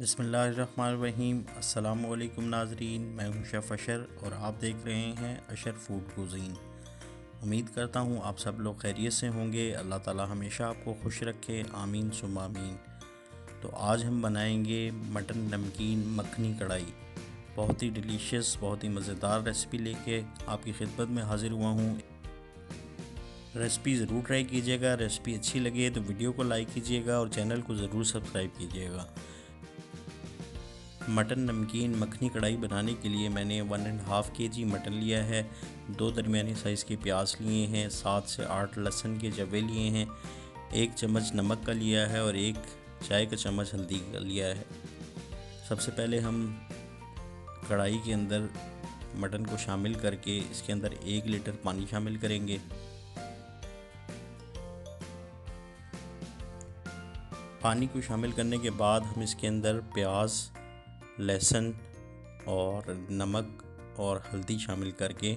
बिस्मिल्लाहिर्रहमानिर्रहीम। अस्सलाम वालेकुम नाज़रीन, मैं हूं शेफ़ अशर और आप देख रहे हैं अशर फूड कुज़ीन। उम्मीद करता हूं आप सब लोग खैरियत से होंगे। अल्लाह ताला हमेशा आपको खुश रखे, आमीन सुम्मा आमीन। तो आज हम बनाएंगे मटन नमकीन मखनी कढ़ाई। बहुत ही डिलीशियस, बहुत ही मज़ेदार रेसिपी लेके आपकी खिदमत में हाज़िर हुआ हूँ। रेसिपी ज़रूर ट्राई कीजिएगा। रेसिपी अच्छी लगे तो वीडियो को लाइक कीजिएगा और चैनल को ज़रूर सब्सक्राइब कीजिएगा। मटन नमकीन मखनी कढ़ाई बनाने के लिए मैंने 1.5 kg मटन लिया है, 2 दरमियानी साइज़ के प्याज लिए हैं, 7 से 8 लहसुन के जवे लिए हैं, 1 चम्मच नमक का लिया है और 1 चाय का चम्मच हल्दी का लिया है। सबसे पहले हम कढ़ाई के अंदर मटन को शामिल करके इसके अंदर 1 लीटर पानी शामिल करेंगे। पानी को शामिल करने के बाद हम इसके अंदर प्याज, लहसुन और नमक और हल्दी शामिल करके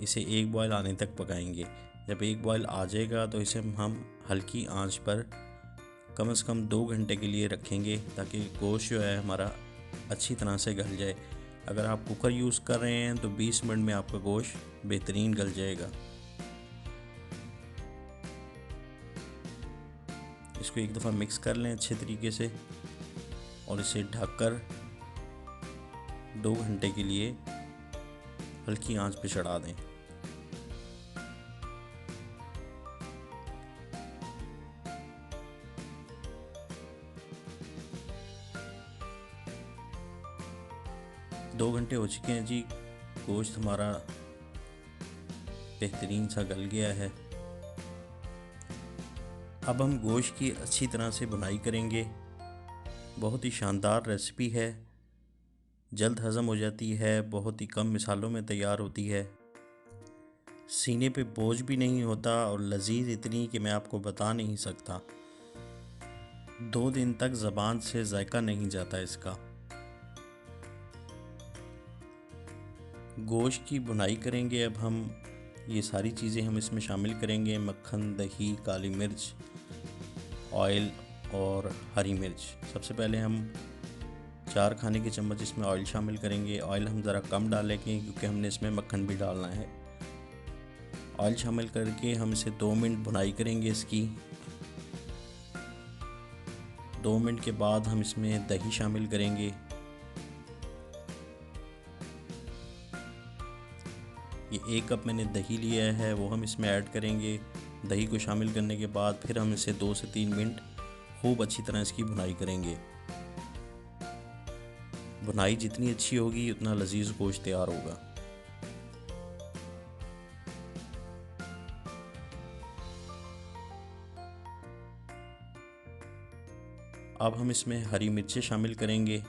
इसे एक बॉयल आने तक पकाएंगे। जब एक बॉयल आ जाएगा तो इसे हम हल्की आंच पर कम से कम 2 घंटे के लिए रखेंगे ताकि गोश्त जो है हमारा अच्छी तरह से गल जाए। अगर आप कुकर यूज़ कर रहे हैं तो 20 मिनट में आपका गोश्त बेहतरीन गल जाएगा। इसको एक दफ़ा मिक्स कर लें अच्छे तरीके से और इसे ढककर 2 घंटे के लिए हल्की आंच पे चढ़ा दें। दो घंटे हो चुके हैं जी, गोश्त हमारा बेहतरीन सा गल गया है। अब हम गोश्त की अच्छी तरह से बुनाई करेंगे। बहुत ही शानदार रेसिपी है, जल्द हज़म हो जाती है, बहुत ही कम मिसालों में तैयार होती है, सीने पे बोझ भी नहीं होता और लजीज इतनी कि मैं आपको बता नहीं सकता। 2 दिन तक ज़बान से जायका नहीं जाता इसका। गोश्त की बुनाई करेंगे। अब हम ये सारी चीज़ें हम इसमें शामिल करेंगे, मक्खन, दही, काली मिर्च, ऑयल और हरी मिर्च। सबसे पहले हम 4 खाने के चम्मच इसमें ऑयल शामिल करेंगे। ऑयल हम ज़रा कम डालेंगे क्योंकि हमने इसमें मक्खन भी डालना है। ऑयल शामिल करके हम इसे 2 मिनट भुनाई करेंगे इसकी। 2 मिनट के बाद हम इसमें दही शामिल करेंगे। ये 1 कप मैंने दही लिया है, वो हम इसमें ऐड करेंगे। दही को शामिल करने के बाद फिर हम इसे 2 से 3 मिनट खूब अच्छी तरह इसकी भुनाई करेंगे। भुनाई जितनी अच्छी होगी उतना लजीज गोश्त तैयार होगा। अब हम इसमें हरी मिर्चें शामिल करेंगे।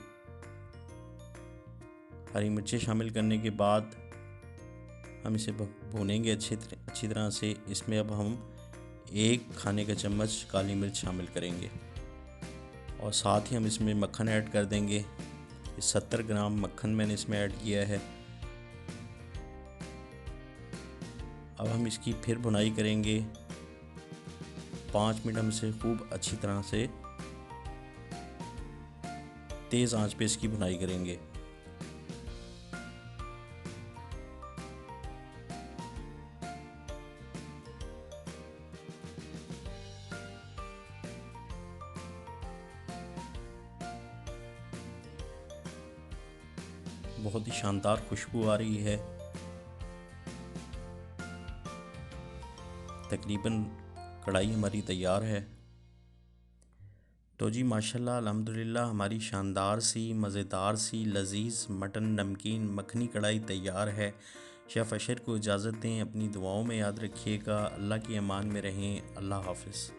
हरी मिर्चें शामिल करने के बाद हम इसे भूनेंगे अच्छी तरह से। इसमें अब हम 1 खाने का चम्मच काली मिर्च शामिल करेंगे और साथ ही हम इसमें मक्खन ऐड कर देंगे। 70 ग्राम मक्खन मैंने इसमें ऐड किया है। अब हम इसकी फिर भुनाई करेंगे। 5 मिनट हम इसे खूब अच्छी तरह से तेज़ आंच पे इसकी भुनाई करेंगे। बहुत ही शानदार खुशबू आ रही है। तकरीबन कढ़ाई हमारी तैयार है। तो जी माशाल्लाह अल्हम्दुलिल्लाह हमारी शानदार सी, मज़ेदार सी, लजीज मटन नमकीन मखनी कढ़ाई तैयार है। शेफ़ अशर को इजाज़त दें, अपनी दुआओं में याद रखिएगा। अल्लाह की अमान में रहें। अल्लाह हाफ़िज़।